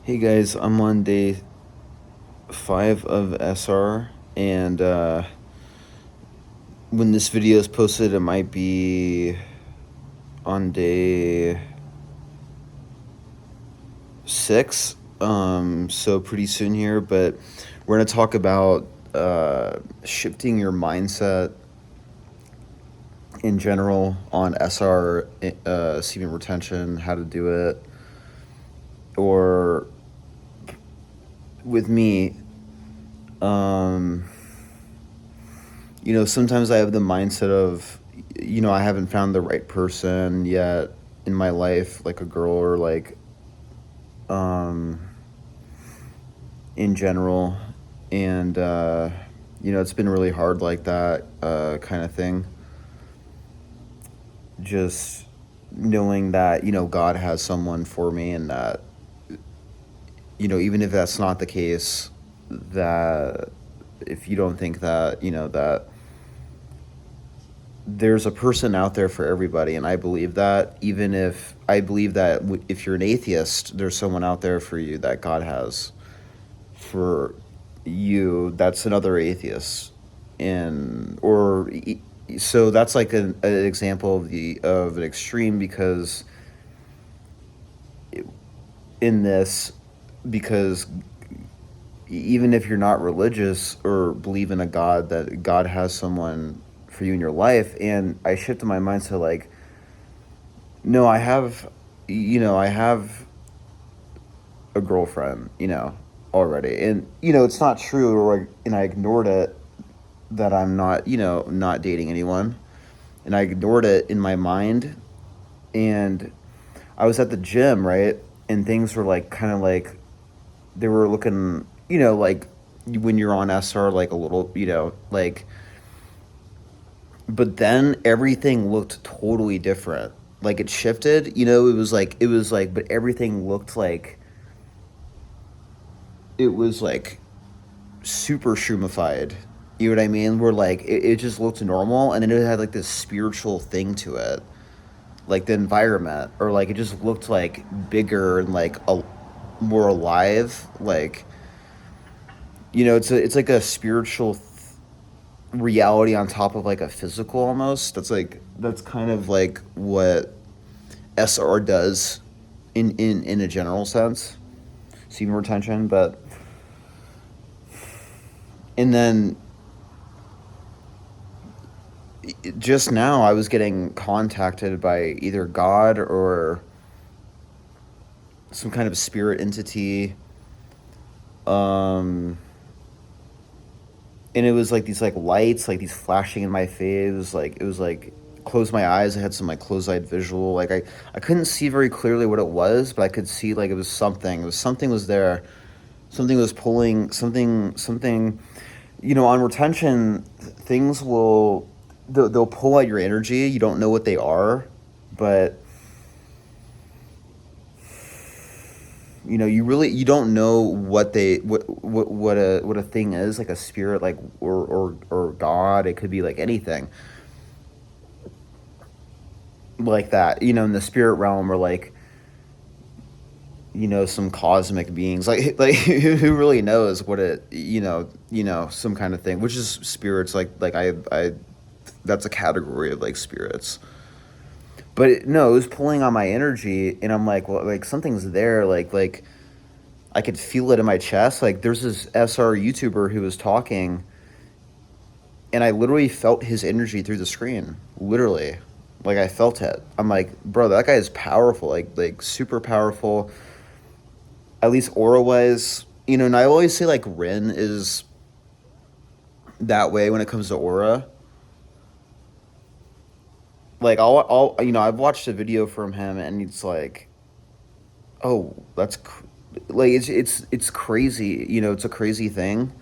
Hey guys, I'm on day 5 of SR, and when this video is posted, it might be on day 6, so pretty soon here. But we're going to talk about shifting your mindset in general on SR, semen retention, how to do it, or with me. Sometimes I have the mindset of, I haven't found the right person yet in my life, like a girl or um, in general. And, it's been really hard like that kind of thing. Just knowing that, God has someone for me and that, even if that's not the case, that if you don't think that, that there's a person out there for everybody, and I believe that. Even if I believe that if you're an atheist, there's someone out there for you that God has for you. That's another atheist, and or so that's like an example of an extreme because in this because even if you're not religious or believe in a God, that God has someone for you in your life. And I shifted my mindset like, no, I have a girlfriend, already. And, it's not true, and I ignored it that I'm not, not dating anyone. And I ignored it in my mind. And I was at the gym, right? And things were like, kind of like, they were looking, like when you're on SR, like a little, but then everything looked totally different. Like it shifted, but everything looked like it was like super shumified. You know what I mean? Where like it just looked normal, and then it had like this spiritual thing to it, like the environment, or like it just looked like bigger and like more alive. Like it's like a spiritual reality on top of like a physical almost. That's kind of like what SR does in a general sense, semen retention. But and then just now I was getting contacted by either God or some kind of spirit entity. Um, and it was like these like lights, like these flashing in my face. Like it was like closed my eyes. I had some like closed-eyed visual. Like I couldn't see very clearly what it was, but I could see like it was something. It was something was there. Something was pulling something. On retention, things they'll pull out your energy. You don't know what they are, but you don't know what a thing is, like a spirit, like or God. It could be like anything like that, in the spirit realm, or like some cosmic beings, like who really knows what it, some kind of thing, which is spirits, like I that's a category of like spirits. But no, it was pulling on my energy, and I'm like, well, like something's there, like I could feel it in my chest. Like there's this SR YouTuber who was talking, and I literally felt his energy through the screen. Literally, like I felt it. I'm like, bro, that guy is powerful, like super powerful. At least aura wise, and I always say like Rin is that way when it comes to aura. Like I've watched a video from him, and it's like, oh, like it's crazy. It's a crazy thing.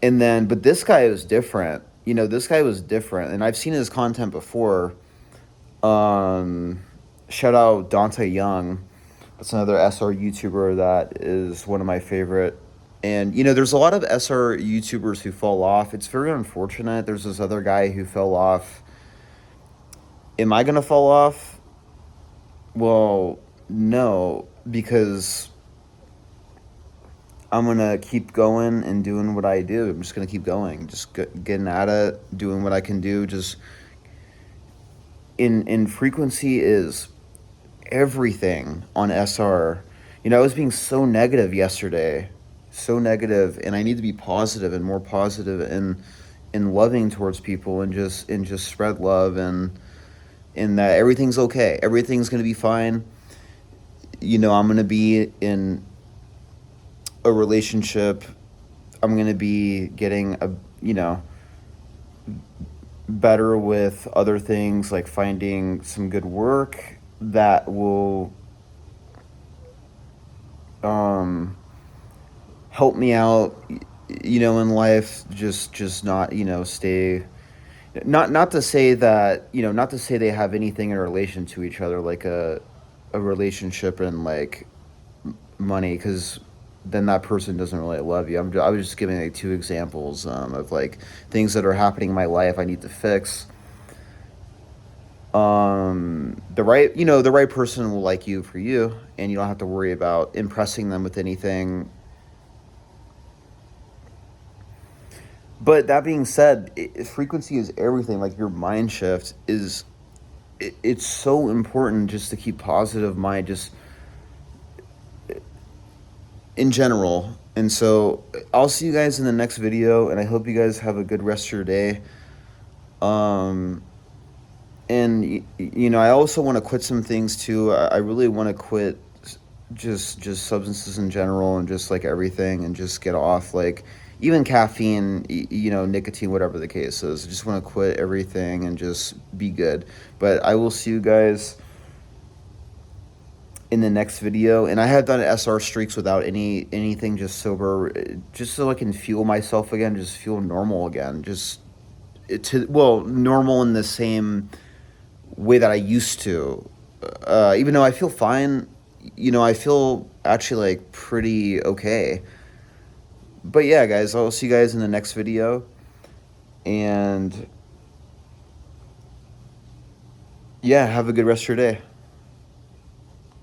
And then, but this guy was different. This guy was different, and I've seen his content before. Um, Shout out Dante Young. That's another SR YouTuber that is one of my favorite. And there's a lot of SR YouTubers who fall off. It's very unfortunate. There's this other guy who fell off. Am I gonna fall off? Well, no. because I'm gonna keep going and doing what I do. I'm just gonna keep going, just getting at it, doing what I can do. Just in frequency is everything on SR. You know, I was being so negative yesterday, so negative, and I need to be positive and more positive and loving towards people, and just spread love, and in that everything's okay. Everything's gonna be fine. You know, I'm gonna be in a relationship. I'm gonna be getting a, you know, better with other things, like finding some good work that will um help me out, you know, in life. Just not, you know, stay, not to say that, you know, not to say they have anything in relation to each other, like a relationship and like money, because then that person doesn't really love you. I was just giving like two examples of like things that are happening in my life I need to fix. The right, you know, the right person will like you for you, and you don't have to worry about impressing them with anything. But that being said, frequency is everything. Like your mind shift is, it's so important just to keep positive mind, just in general. And so I'll see you guys in the next video, and I hope you guys have a good rest of your day. Um, and you know, I also want to quit some things too. I really want to quit just substances in general, and just like everything, and just get off like even caffeine, you know, nicotine, whatever the case is. I just want to quit everything and just be good. But I will see you guys in the next video. And I have done SR streaks without anything, just sober, just so I can fuel myself again, just feel normal again, just to, well, normal in the same way that I used to. Even though I feel fine, you know, I feel actually like pretty okay. But yeah, guys, I'll see you guys in the next video. And yeah, have a good rest of your day.